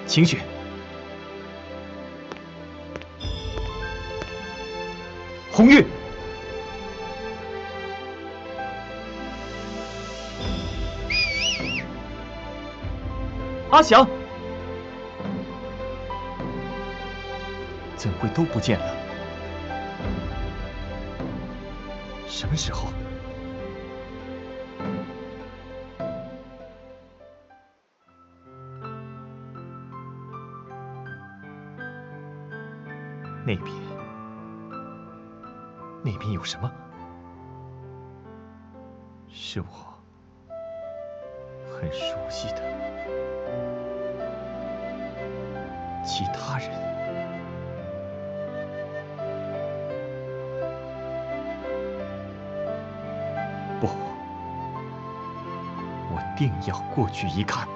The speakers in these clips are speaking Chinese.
晴雪，红玉，阿祥，怎会都不见了？什么时候？那边有什么？是我很熟悉的其他人。不，我定要过去一看。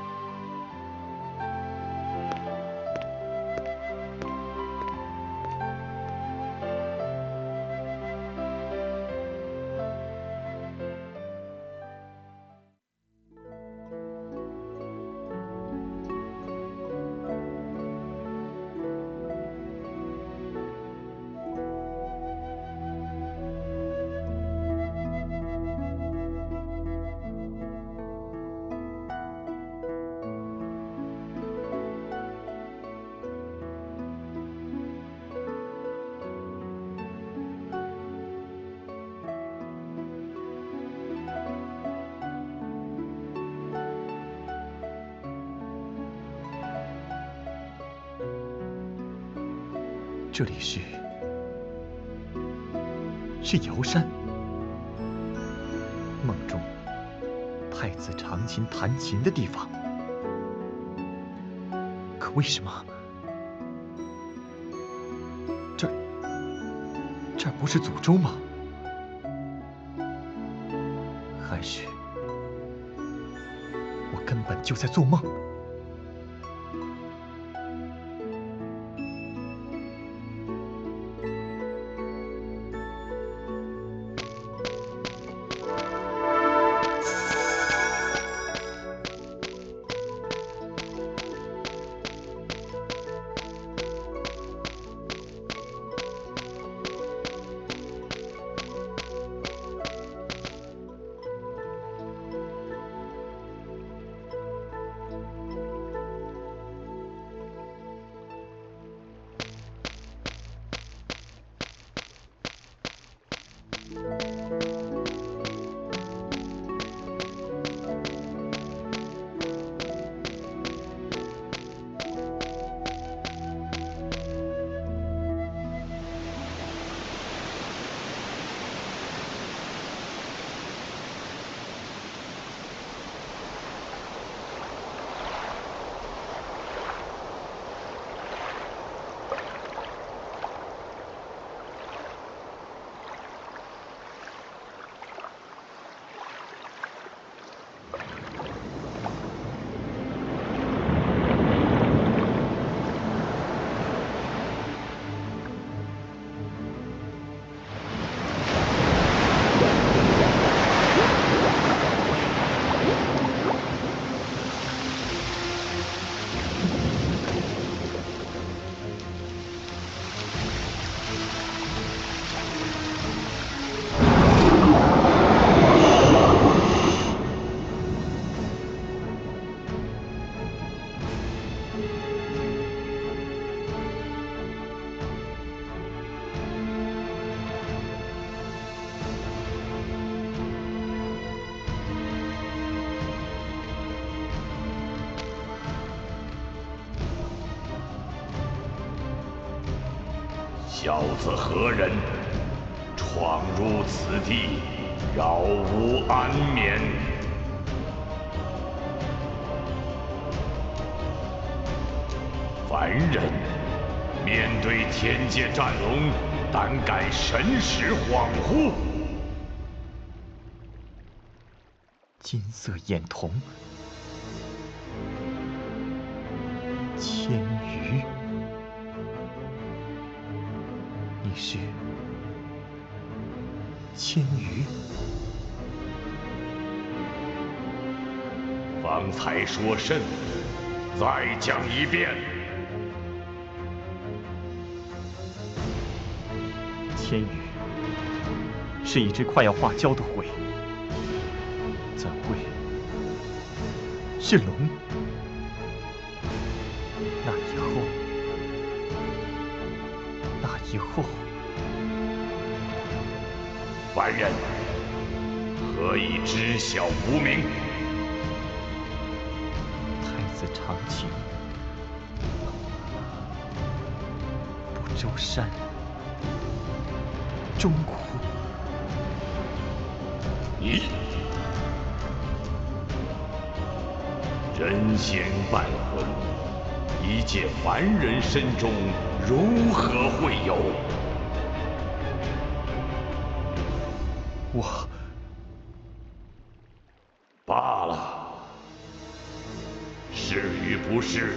这里是瑶山，梦中太子长琴弹琴的地方。可为什么这儿不是祖州吗？还是我根本就在做梦？小子何人？闯入此地，扰吾安眠。凡人面对天界战龙，胆敢神识恍惚。金色眼瞳，千余。千余。方才说甚？再讲一遍。千羽是一只快要化蛟的龟，咱龟是龙。那以后，凡人何以知晓无名？太子长情，不周山，钟鼓。你人仙半魂，一介凡人身中，如何会有？我罢了，是与不是，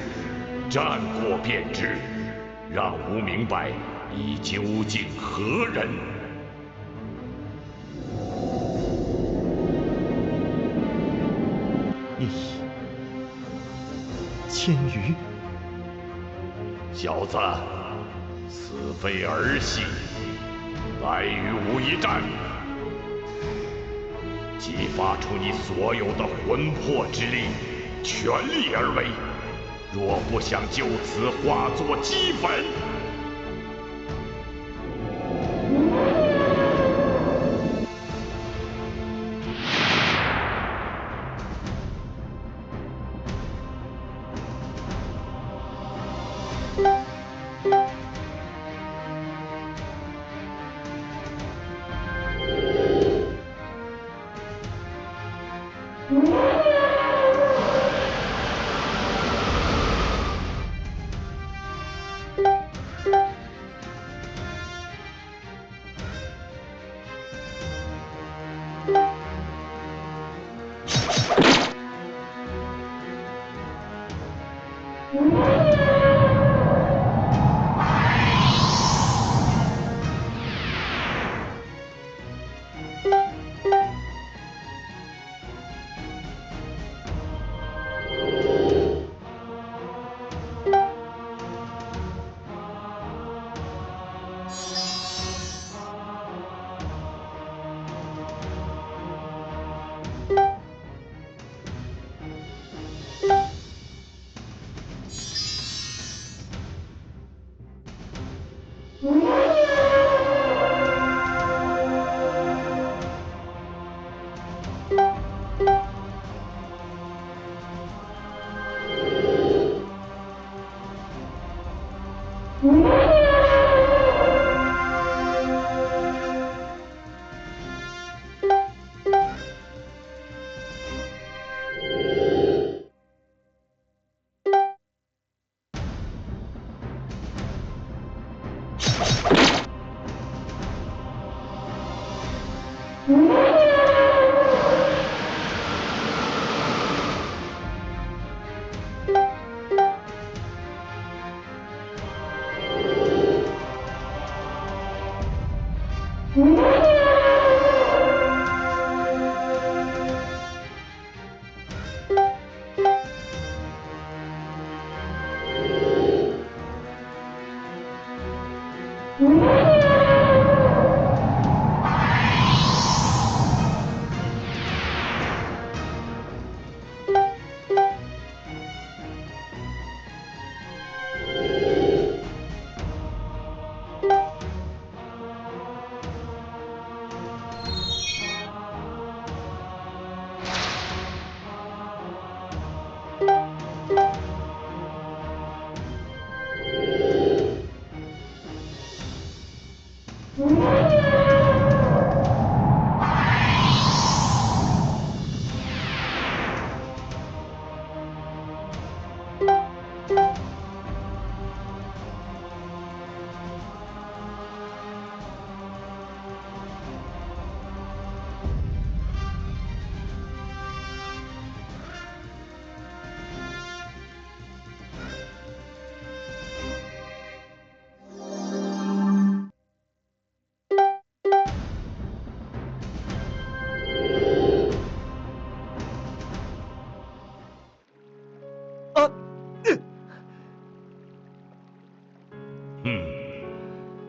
战过便知。让吾明白你究竟何人。夜已千余。小子，此非儿戏，来与吾一战，激发出你所有的魂魄之力，全力而为。若不想就此化作齑粉，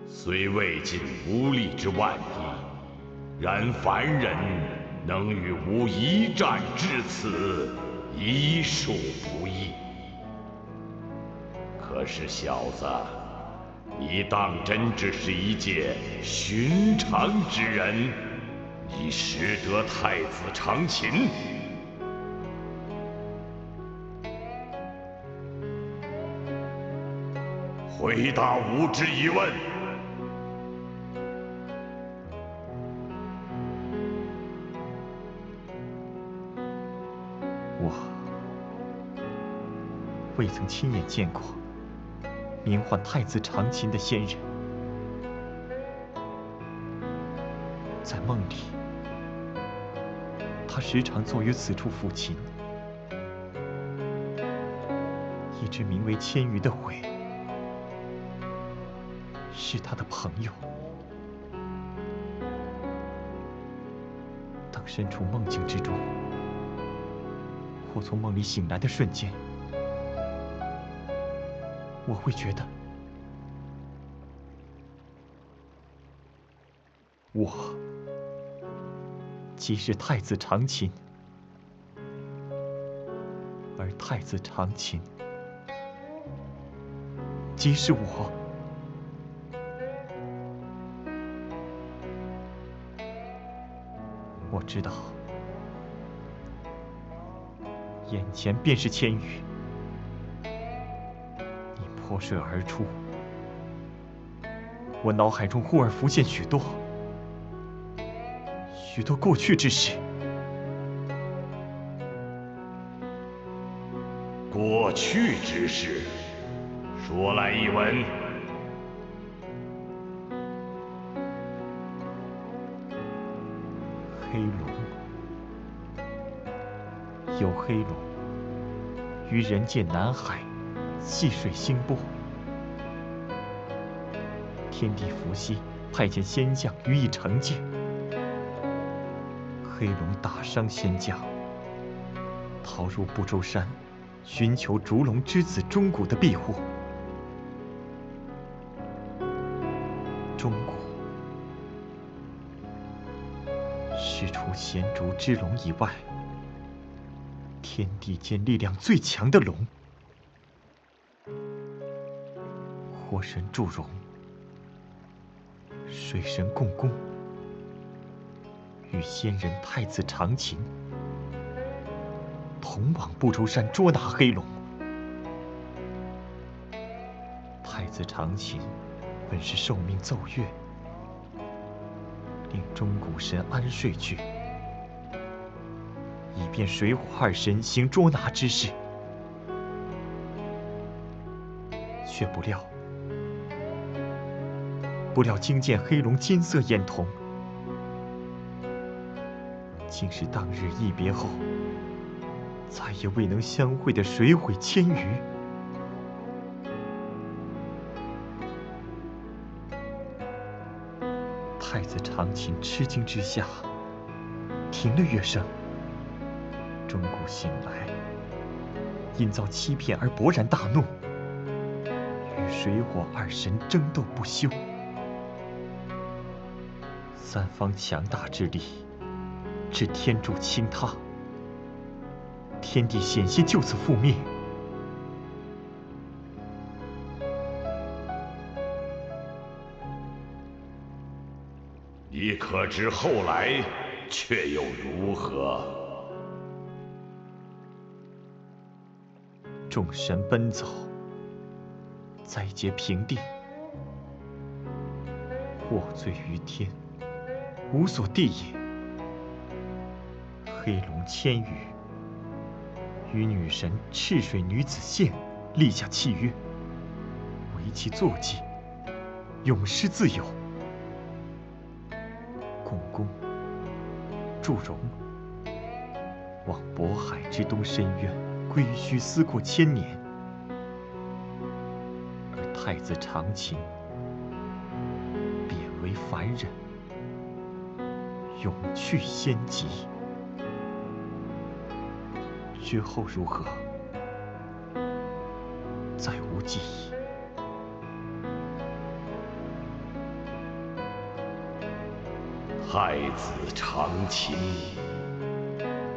虽未尽无力之万一，然凡人能与吾一战至此，已属不易。可是小子，你当真只是一介寻常之人，以识得太子长琴？回答吾之疑问。我未曾亲眼见过名唤太子长琴的仙人，在梦里，他时常坐于此处抚琴。一只名为千鱼的鬼，是他的朋友。当身处梦境之中，或从梦里醒来的瞬间，我会觉得，我即是太子长琴，而太子长琴即是我。我知道，眼前便是千羽，你泼水而出，我脑海中忽而浮现许多过去之事。过去之事，说来一闻。黑龙，有黑龙于人界南海戏水星波，天帝伏羲派遣仙将予以惩戒，黑龙打伤仙将，逃入不周山，寻求烛龙之子钟鼓的庇护。钟鼓是除贤烛之龙以外，天地间力量最强的龙。火神祝融，水神共工，与仙人太子长琴同往不周山捉拿黑龙。太子长琴本是受命奏乐，令钟鼓神安睡去，以便水火二神行捉拿之事。却不料惊见黑龙金色眼瞳，竟是当日一别后再也未能相会的水毁千余。太子长琴吃惊之下，停了乐声。钟鼓醒来，因遭欺骗而勃然大怒，与水火二神争斗不休。三方强大之力，致天柱倾塌，天地险些就此覆灭。你可知后来却又如何？众神奔走，灾劫平定，祸罪于天，无所地也。黑龙千羽与女神赤水女子线立下契约，为其坐骑，永失自由。共工、祝融往渤海之东深渊归墟思过千年，而太子长琴贬为凡人，永去仙籍。之后如何，再无记忆。太子长琴，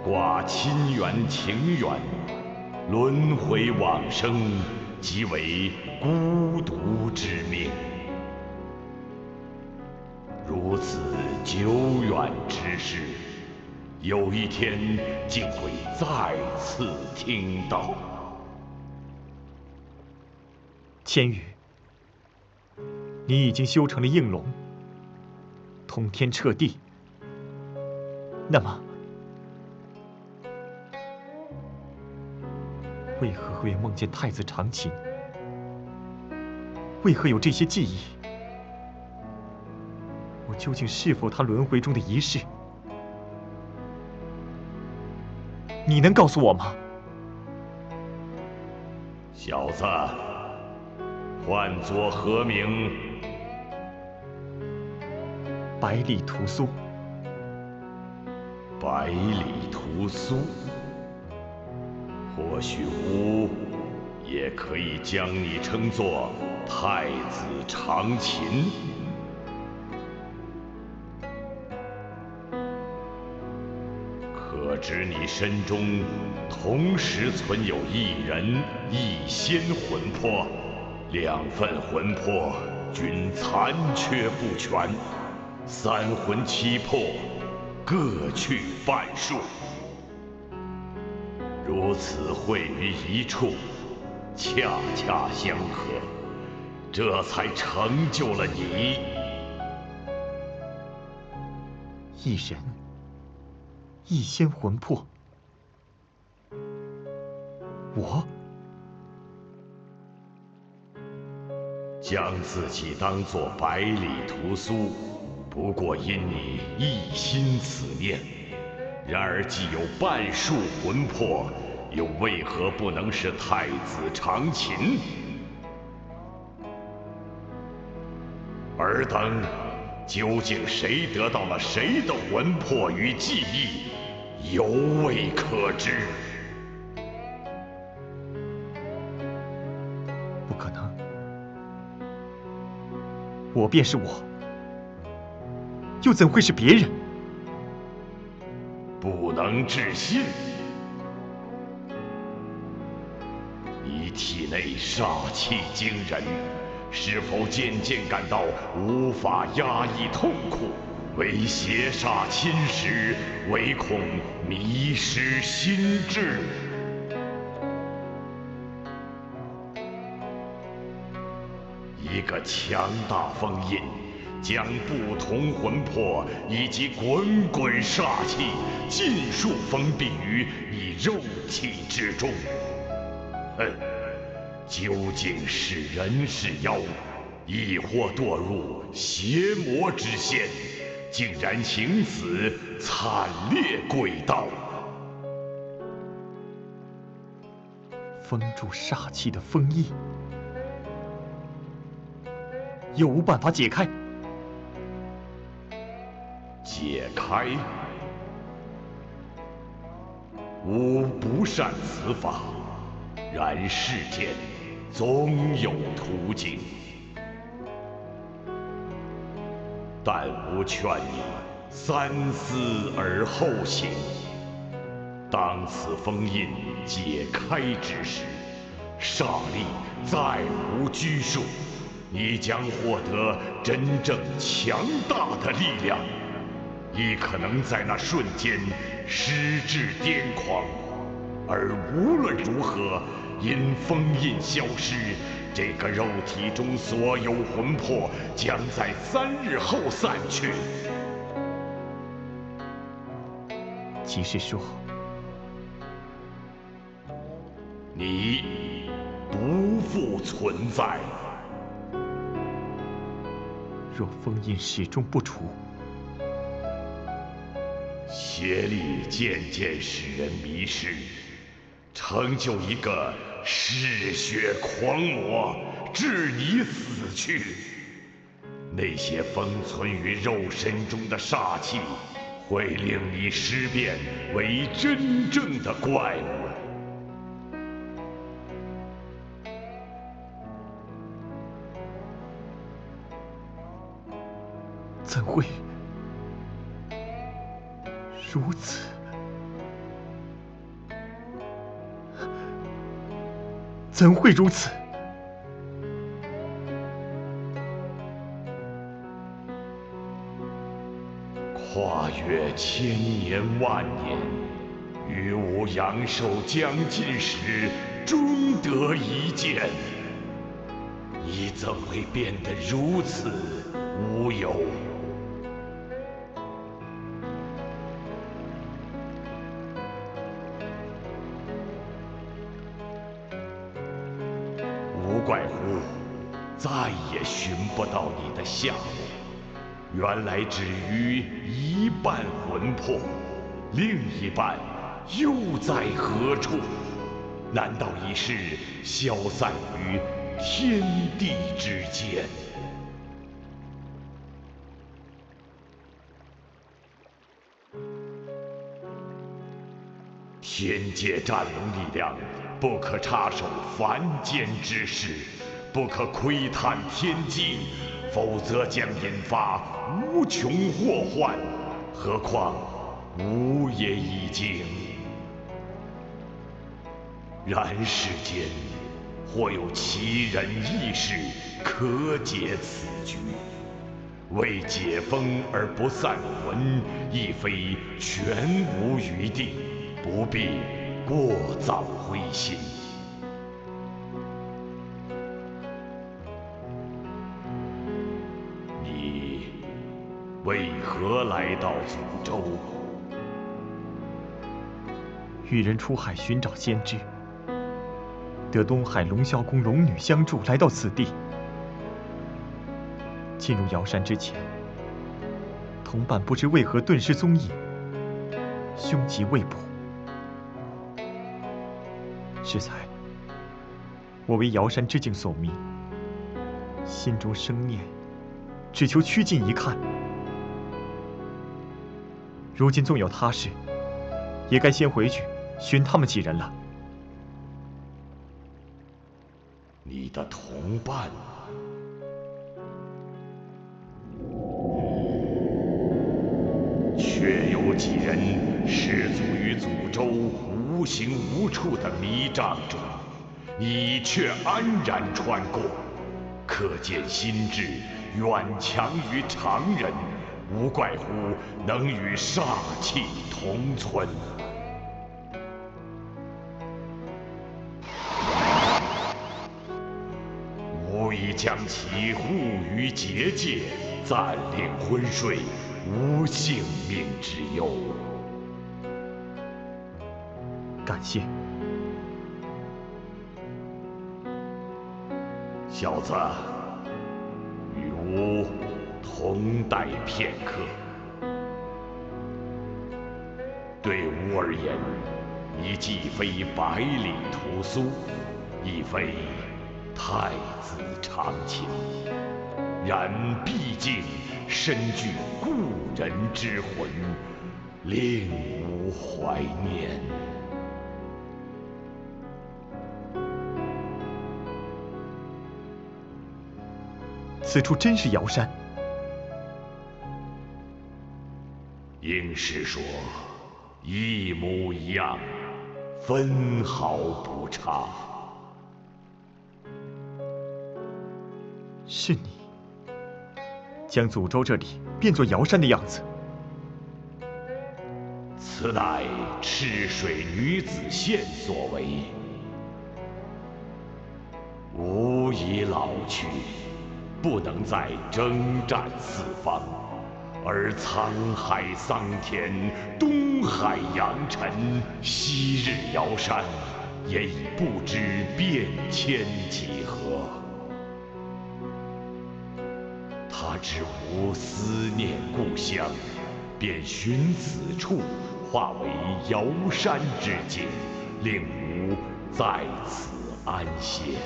挂亲缘情缘，轮回往生，即为孤独之命。如此久远之事，有一天竟会再次听到。千羽，你已经修成了应龙，通天彻地。那么，为何会梦见太子长琴？为何有这些记忆？我究竟是否他轮回中的一世？你能告诉我吗？小子，唤作何名？百里屠苏。百里屠苏，或许吾也可以将你称作太子长琴。可知你身中同时存有一人一仙魂魄，两份魂魄均残缺不全，三魂七魄各去半数，如此汇于一处，恰恰相合，这才成就了你。一人一仙魂魄，我将自己当作百里屠苏，不过因你一心此念。然而既有半数魂魄，又为何不能是太子长琴？尔等究竟谁得到了谁的魂魄与记忆，犹未可知。不可能，我便是我，又怎会是别人？不能置信，你体内煞气惊人，是否渐渐感到无法压抑痛苦？为邪煞侵蚀，唯恐迷失心智。一个强大封印，将不同魂魄以及滚滚煞气尽数封闭于你肉体之中。哼，究竟是人是妖，亦或堕入邪魔之线，竟然行此惨烈诡道？封住煞气的封印，有无办法解开？解开？吾不善此法，然世间总有途径。但吾劝你三思而后行。当此封印解开之时，煞力再无拘束，你将获得真正强大的力量，亦可能在那瞬间失至癫狂。而无论如何，因封印消失，这个肉体中所有魂魄将在3日后散去。即是说，你不复存在。若封印始终不除，邪力渐渐使人迷失，成就一个嗜血狂魔，致你死去。那些封存于肉身中的煞气，会令你尸变为真正的怪物。怎会如此？怎会如此？跨越千年万年，与吾阳寿将尽时，终得一见。你怎会变得如此无有？无怪乎再也寻不到你的下落，原来只余一半魂魄，另一半又在何处？难道已是消散于天地之间？天界战龙力量不可插手凡间之事，不可窥探天机，否则将引发无穷祸患。何况吾也已经。然世间或有奇人异事可解此局，为解封而不散魂，亦非全无余地，不必过早灰心。你为何来到祖州？与人出海寻找先知，得东海龙啸宫龙女相助，来到此地。进入瑶山之前，同伴不知为何顿失踪影，凶吉未卜。适才，我为瑶山之境所迷，心中生念，只求趋近一看。如今纵有他事，也该先回去寻他们几人了。你的同伴确有几人失足于祖州无形无处的迷障中，你却安然穿过，可见心智远强于常人，无怪乎能与煞气同存。吾已将其护于结界，暂令昏睡，无性命之忧。感谢。小子，与吾同待片刻。对吾而言，你既非百里屠苏，亦非太子长卿，然毕竟身具故人之魂，令吾怀念。此处真是瑶山？应是说，一模一样，分毫不差。是你将祖州这里变作瑶山的样子。此乃赤水女子县所为。吾已老去，不能再征战四方，而沧海桑田，东海扬尘，昔日瑶山，也已不知变迁几何。他知吾思念故乡，便寻此处化为瑶山之境，令吾在此安歇。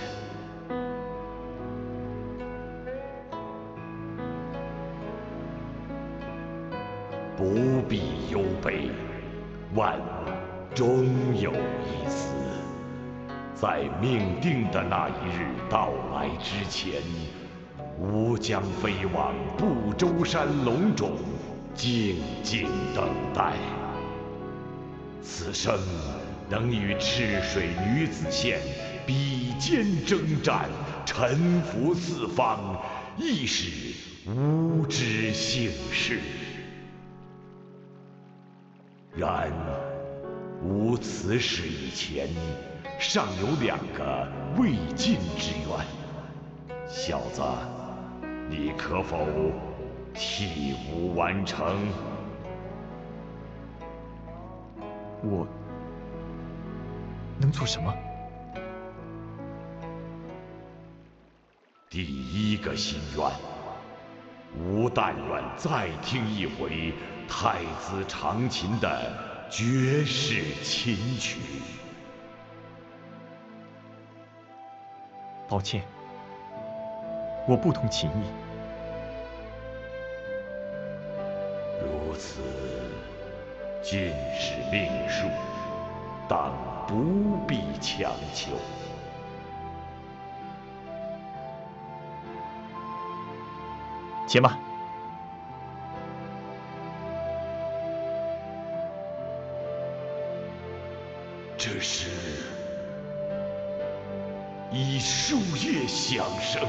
不必忧悲，万物终有一死。在命定的那一日到来之前，吾将飞往不周山隆中，静静等待。此生能与赤水女子县比肩征战，臣服四方，亦是吾之幸事。然吾此事以前，尚有2个未尽之愿，小子，你可否替吾完成？我能做什么？第1个心愿，吾但愿再听一回太子长琴的绝世琴曲。抱歉，我不通琴艺。如此，尽是命数，当不必强求。且慢，这是以树叶响声。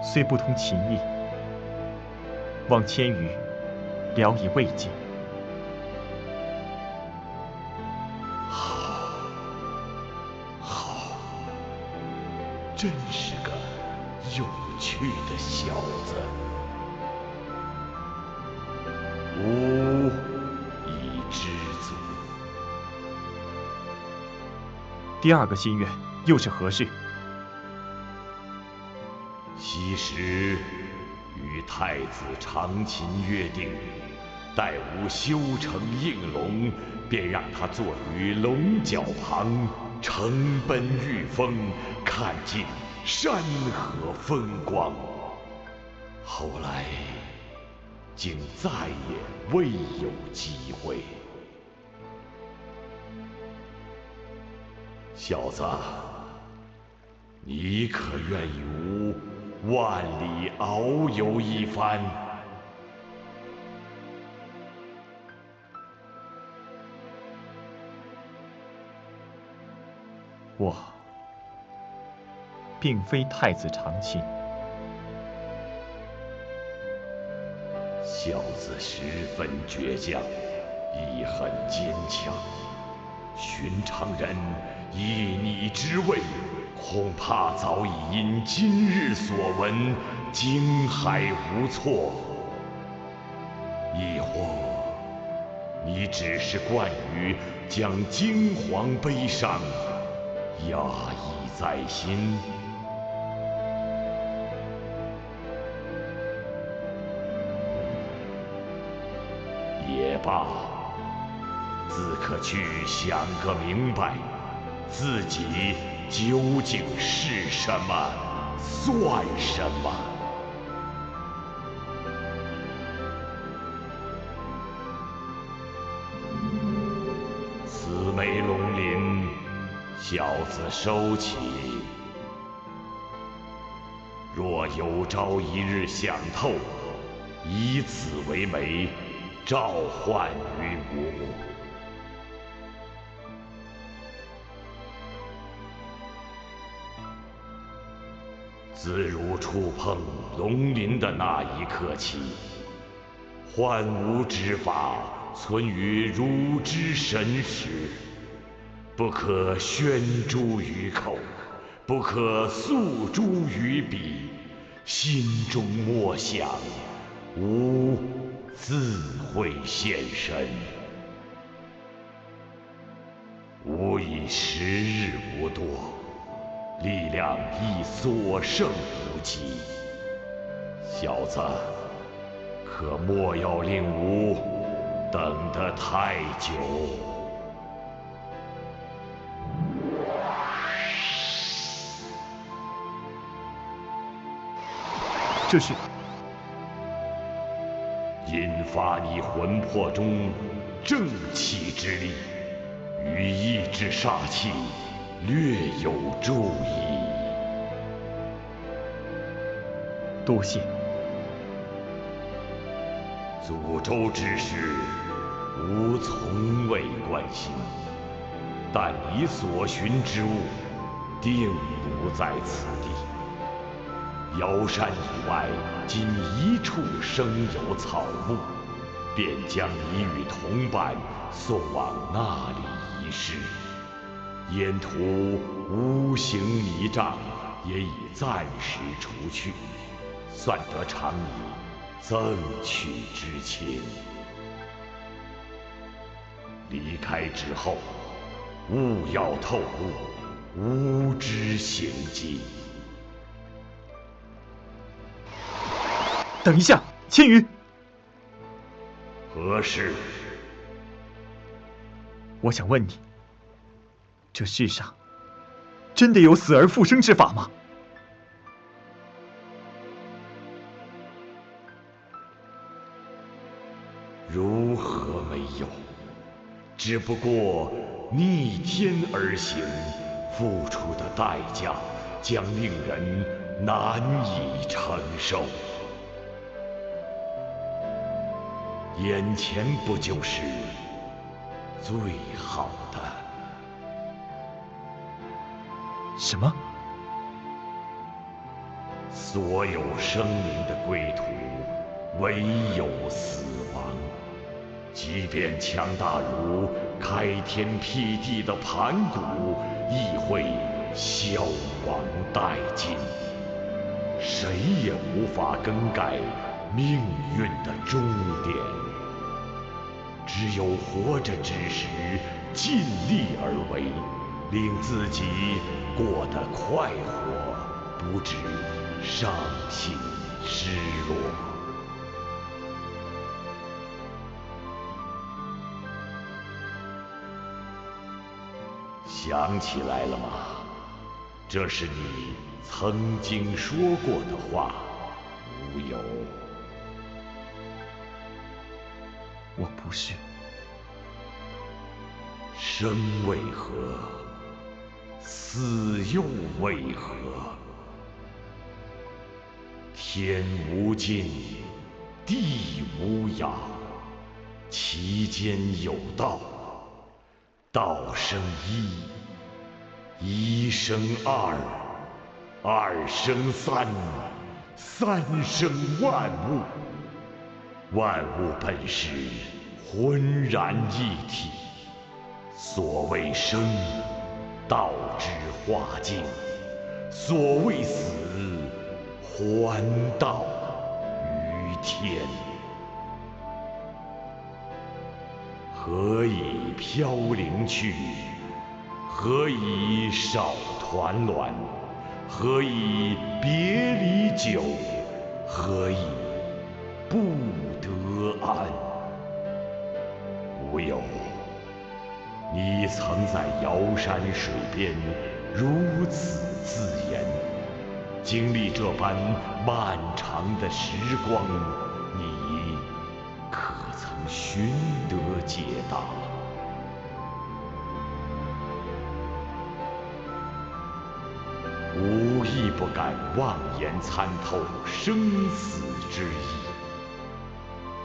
虽不通琴艺，望千余聊以慰藉。好，真是个有趣的小子。吾已知足。第2个心愿又是何事？昔时与太子长琴约定，待吾修成应龙，便让他坐于龙角旁，乘奔御风，看尽山河风光。后来竟再也未有机会。小子，你可愿与吾万里遨游一番？我并非太子长琴。小子十分倔强，亦很坚强。寻常人以你之位，恐怕早已因今日所闻惊骇无措。亦或你只是惯于将惊惶悲伤压抑在心？罢，自可去想个明白，自己究竟是什么，算什么。慈眉龙鳞，小子收起。若有朝一日想透，以此为媒，召唤于吾。自汝触碰龙鳞的那一刻起，幻无之法存于汝之神识，不可宣诸于口，不可诉诸于笔，心中默想，吾自会现身。吾已时日无多，力量亦所剩无几，小子，可莫要令吾等得太久。这是引发你魂魄中正气之力，与抑制煞气略有助益。多谢。祖州之事，吾从未关心，但你所寻之物，定不在此地。瑶山以外，仅一处生有草木，便将你与同伴送往那里一试。沿途无形迷障也已暂时除去，算得偿你赠去之情。离开之后，勿要透露吾之行迹。等一下，千羽。何事？我想问你，这世上真的有死而复生之法吗？如何没有？只不过逆天而行，付出的代价将令人难以承受。眼前不就是最好的？什么？所有生灵的归途，唯有死亡。即便强大如开天辟地的盘古，亦会消亡殆尽。谁也无法更改命运的终点。只有活着之时，尽力而为，令自己过得快活，不致伤心失落。想起来了吗？这是你曾经说过的话，无忧。我不是。生为何？死又为何？天无尽，地无涯，其间有道。道生一，一生二，二生三，三生万物。万物本是浑然一体。所谓生，道之化境；所谓死，还道于天。何以飘零去？何以少团栾？何以别离久？何以不得安？无忧，你曾在瑶山水边如此自言，经历这般漫长的时光，你可曾寻得解答？吾亦不敢妄言参透生死之意，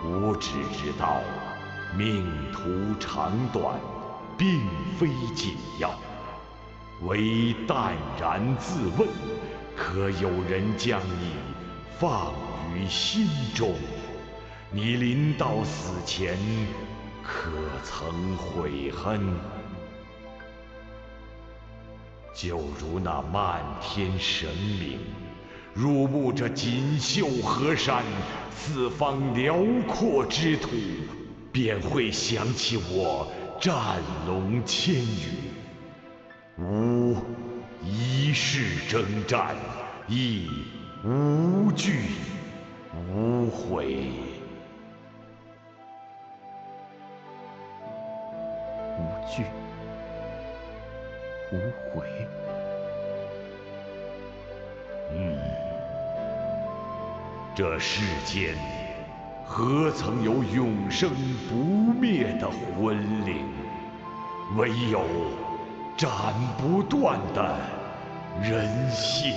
吾只知道命途长短并非紧要，唯淡然自问，可有人将你放于心中？你临到死前，可曾悔恨？就如那漫天神明，入目这锦绣河山，四方辽阔之土，便会想起我战龙千羽。吾一世征战，亦无惧无悔。无惧无悔。这世间何曾有永生不灭的魂灵？唯有斩不断的人心。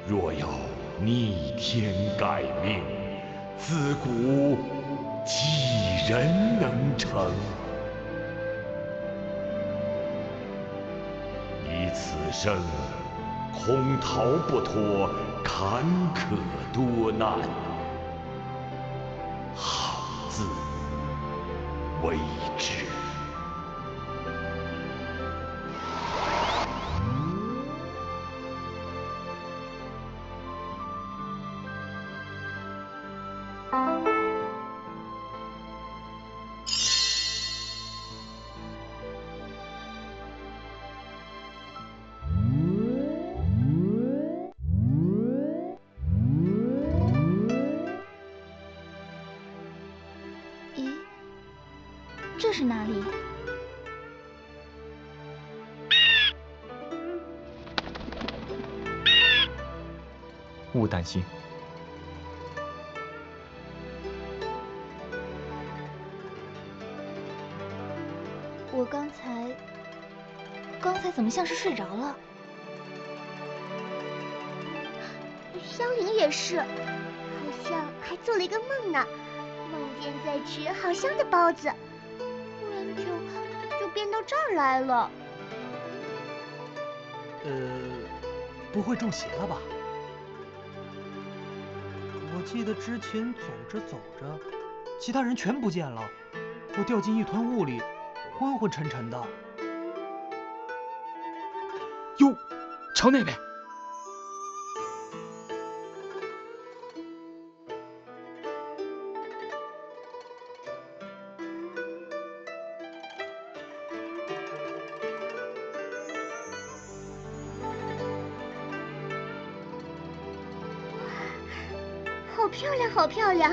若要逆天改命，自古几人能成？你此生恐逃不脱坎坷多难，好自为之。咦，这是哪里？勿担心，我刚才怎么像是睡着了？香菱也是，好像还做了一个梦呢，梦见在吃好香的包子，突然就变到这儿来了。不会中邪了吧？我记得之前走着走着，其他人全不见了，我掉进一团雾里，昏昏沉沉的。哟，瞧那边！好漂亮，好漂亮！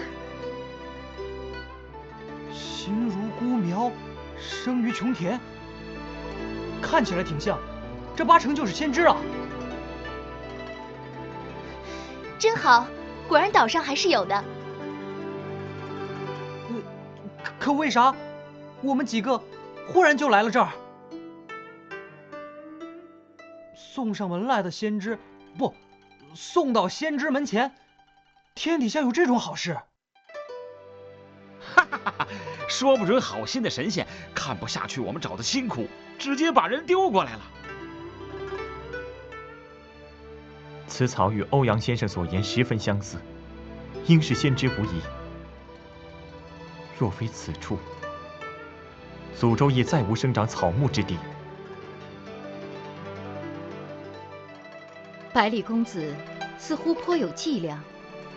形如孤苗，生于琼田，看起来挺像，这八成就是先知啊！真好，果然岛上还是有的。可为啥我们几个忽然就来了这儿？送上门来的先知，不，送到先知门前。天底下有这种好事？哈哈哈哈！说不准好心的神仙看不下去我们找的辛苦，直接把人丢过来了。此草与欧阳先生所言十分相似，应是先知无疑。若非此处，祖州亦再无生长草木之地。百里公子似乎颇有伎俩，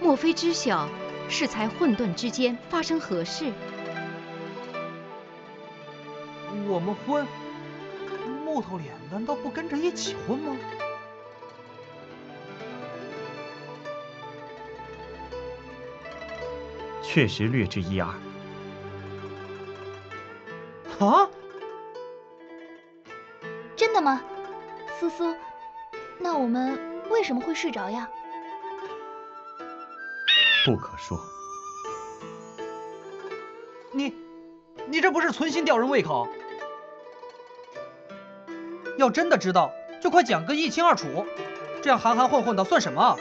莫非知晓适才混沌之间发生何事？我们婚，木头脸难道不跟着一起婚吗？确实略知一二。啊？真的吗？苏苏，那我们为什么会睡着呀？不可说。你这不是存心吊人胃口？要真的知道，就快讲个一清二楚，这样含含混混的算什么？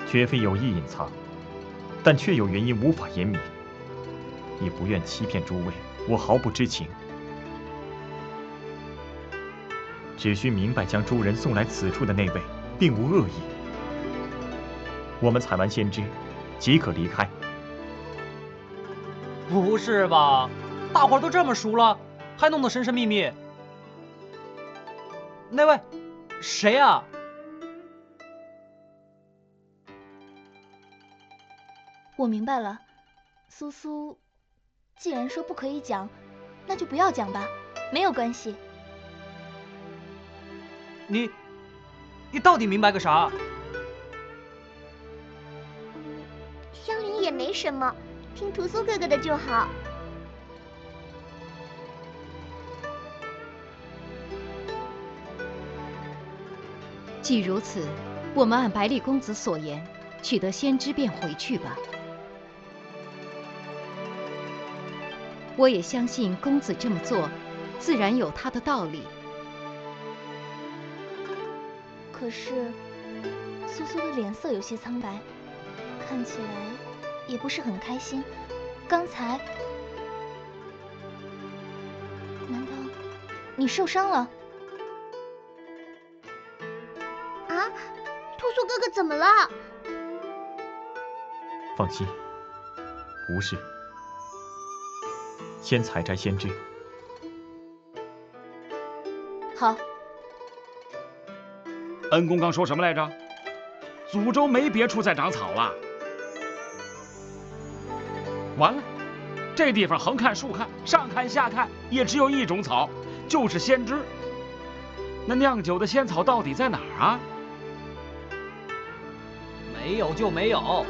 绝非有意隐藏，但确有原因无法言明。也不愿欺骗诸位，我毫不知情。只需明白将诸人送来此处的那位，并无恶意。我们采完先知，即可离开。不是吧？大伙儿都这么熟了，还弄得神神秘秘。那位，谁啊？我明白了，苏苏，既然说不可以讲，那就不要讲吧，没有关系。你到底明白个啥？香菱也没什么，听屠苏哥哥的就好。既如此，我们按百里公子所言，取得先知便回去吧。我也相信公子这么做，自然有他的道理。可是，苏苏的脸色有些苍白，看起来也不是很开心。刚才，难道你受伤了？啊，屠苏哥哥怎么了？放心，无事。先采摘先知。好。恩公刚说什么来着？祖州没别处再长草了。完了，这地方横看竖看，上看下看，也只有一种草，就是先知。那酿酒的仙草到底在哪儿啊？没有就没有，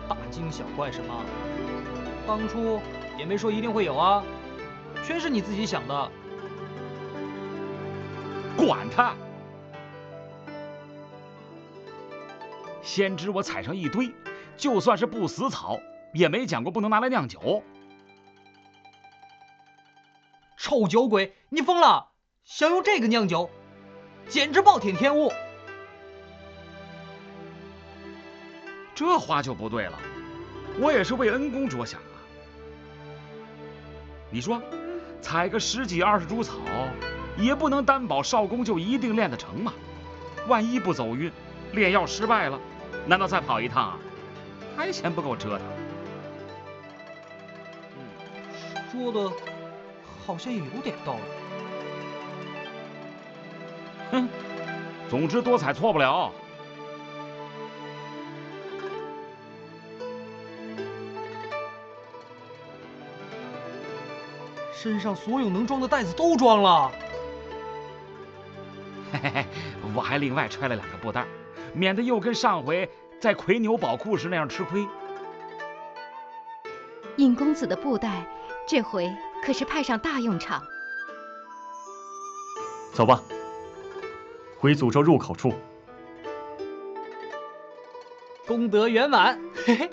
大惊小怪什么？当初也没说一定会有啊，全是你自己想的。管他！先知我采上一堆，就算是不死草，也没讲过不能拿来酿酒。臭酒鬼，你疯了！想用这个酿酒，简直暴殄天物。这话就不对了，我也是为恩公着想啊。你说，采个10几20株草，也不能担保少公就一定炼得成嘛。万一不走运，炼药失败了，难道再跑一趟啊？还嫌不够折腾？说的好像也有点道理。哼，总之多采错不了。身上所有能装的袋子都装了。嘿嘿嘿，我还另外揣了2个布袋，免得又跟上回在魁牛宝库时那样吃亏。尹公子的布袋，这回可是派上大用场。走吧，回祖州入口处。功德圆满，嘿嘿。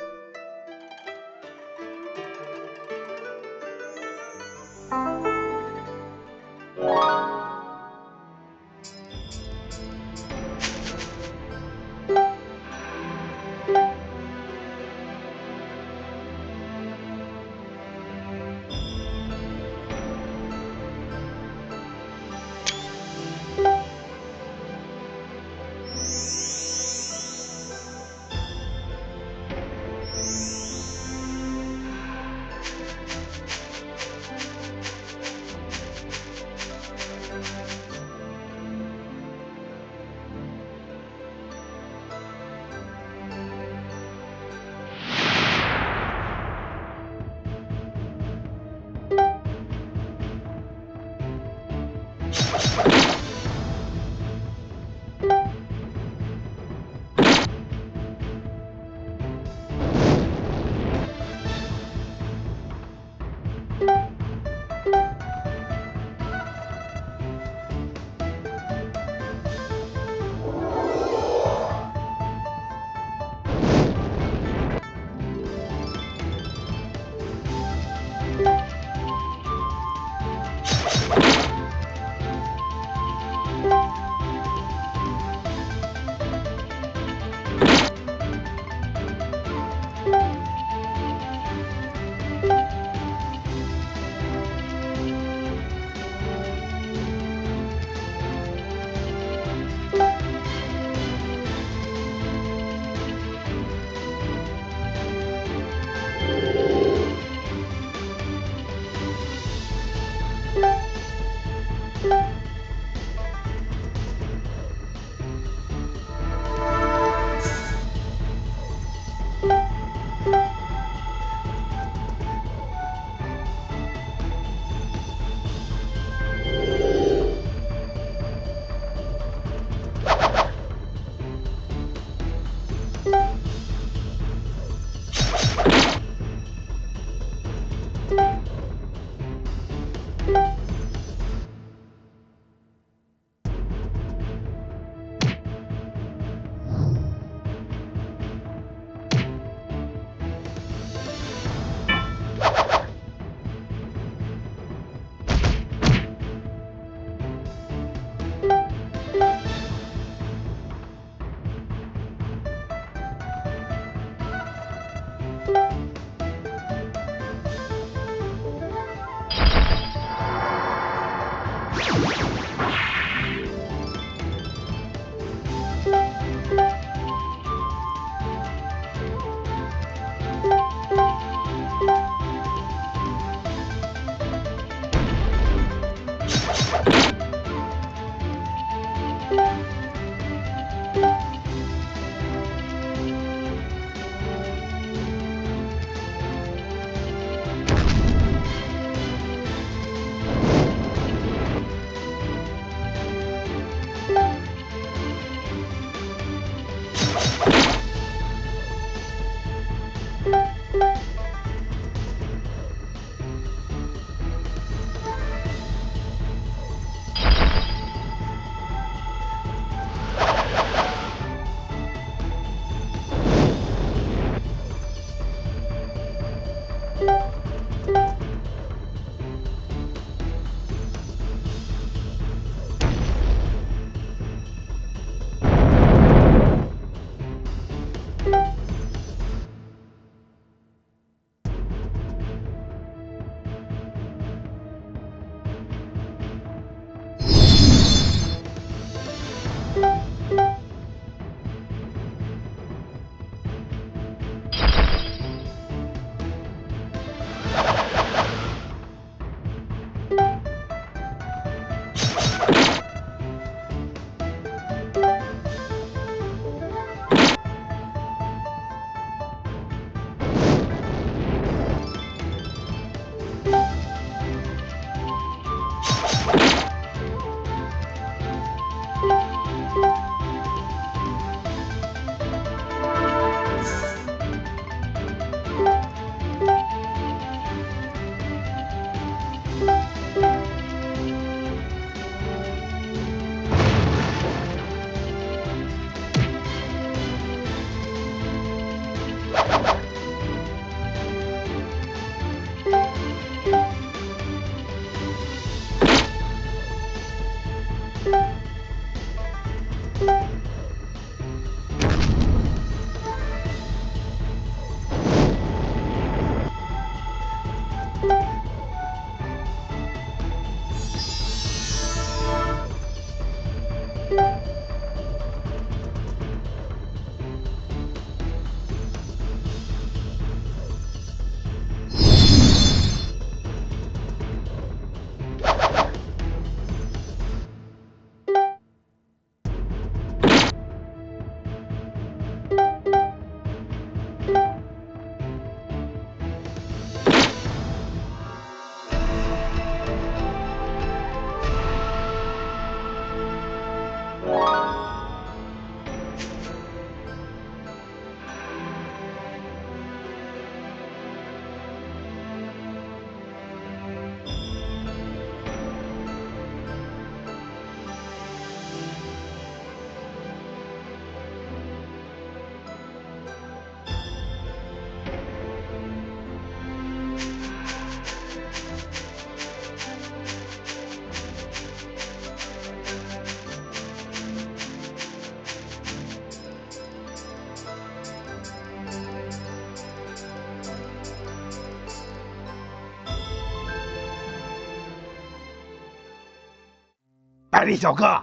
百里小哥，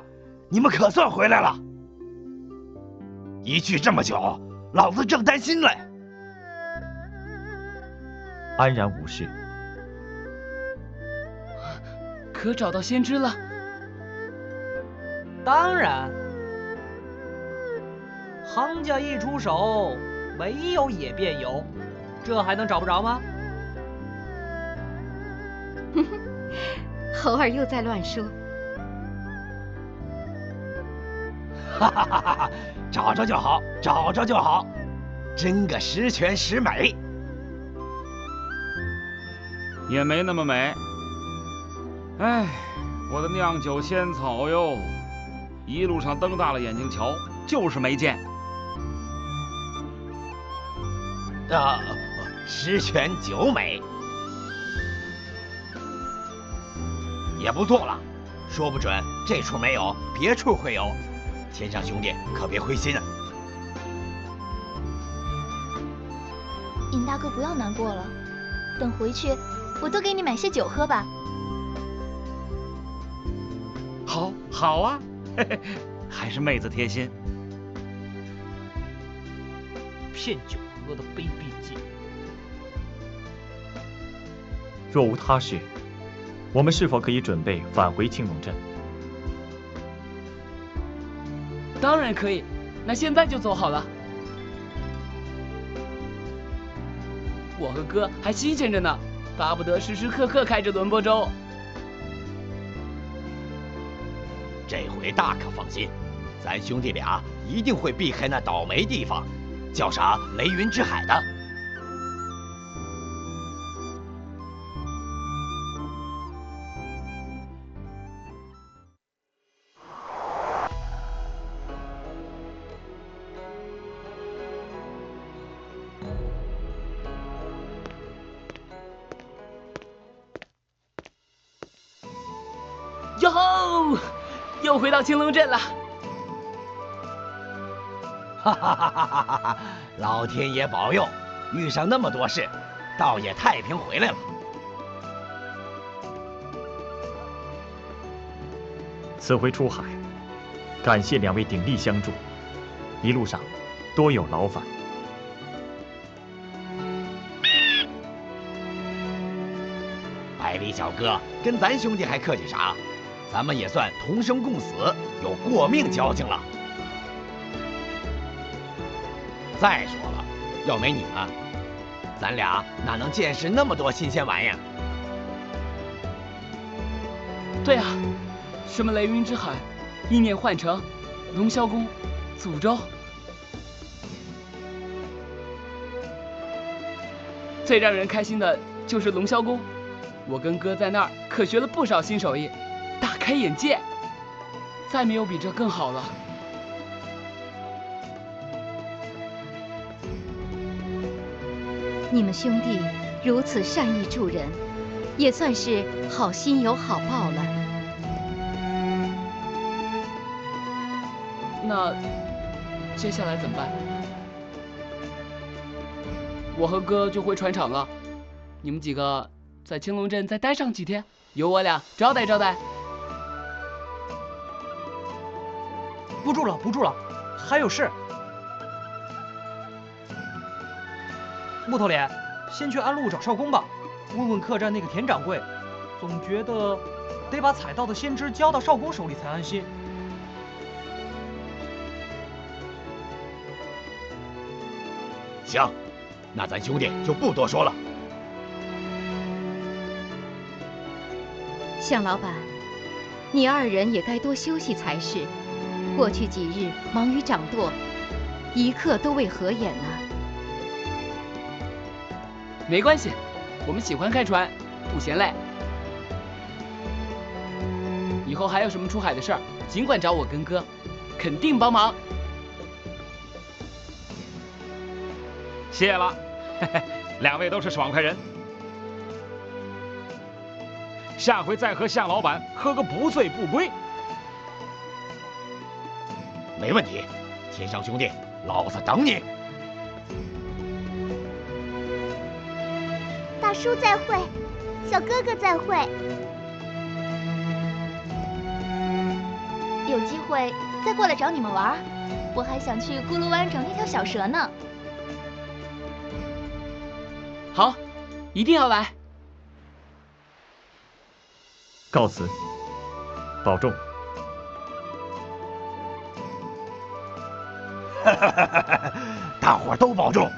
你们可算回来了！一去这么久，老子正担心嘞。安然无事。可找到先知了？当然，行家一出手，没有也便有，这还能找不着吗？哼哼，猴儿又在乱说。哈哈哈哈！找着就好，找着就好，真个十全十美。也没那么美。哎，我的酿酒仙草哟，一路上瞪大了眼睛瞧，就是没见。十全九美也不错了，说不准这处没有，别处会有。天上兄弟可别灰心啊！尹大哥不要难过了，等回去我多给你买些酒喝吧。好啊，嘿嘿，还是妹子贴心。骗酒喝的卑鄙劲。若无他事，我们是否可以准备返回青龙镇？当然可以，那现在就走好了。我和哥还新鲜着呢，巴不得时时刻刻开着轮播粥。这回大可放心，咱兄弟俩一定会避开那倒霉地方，叫啥雷云之海的。哟吼！又回到青龙镇了。哈哈哈哈哈哈！老天爷保佑，遇上那么多事，倒也太平回来了。此回出海，感谢两位鼎力相助，一路上多有劳烦。百里小哥跟咱兄弟还客气啥？咱们也算同生共死，有过命交情了。再说了，要没你们，咱俩哪能见识那么多新鲜玩意儿？对啊，什么雷云之海、意念幻城、龙霄宫、诅咒，最让人开心的就是龙霄宫。我跟哥在那儿可学了不少新手艺，大开眼界，再没有比这更好了。你们兄弟如此善意助人，也算是好心有好报了。那接下来怎么办？我和哥就回船厂了，你们几个在青龙镇再待上几天，由我俩招待招待。不住了，不住了，还有事。木头脸，先去安陆找少公吧，问问客栈那个田掌柜，总觉得得把采到的先知交到少公手里才安心。行，那咱兄弟就不多说了。向老板，你二人也该多休息才是。过去几日忙于掌舵，一刻都未合眼呢。没关系，我们喜欢开船，不嫌累。以后还有什么出海的事儿，尽管找我跟哥，肯定帮忙。谢了，嘿嘿，两位都是爽快人。下回再和向老板喝个不醉不归。没问题，天上兄弟，老子等你。大叔再会，小哥哥再会。有机会再过来找你们玩。我还想去咕噜湾找那条小蛇呢。好，一定要来。告辞，保重。大伙儿都保重。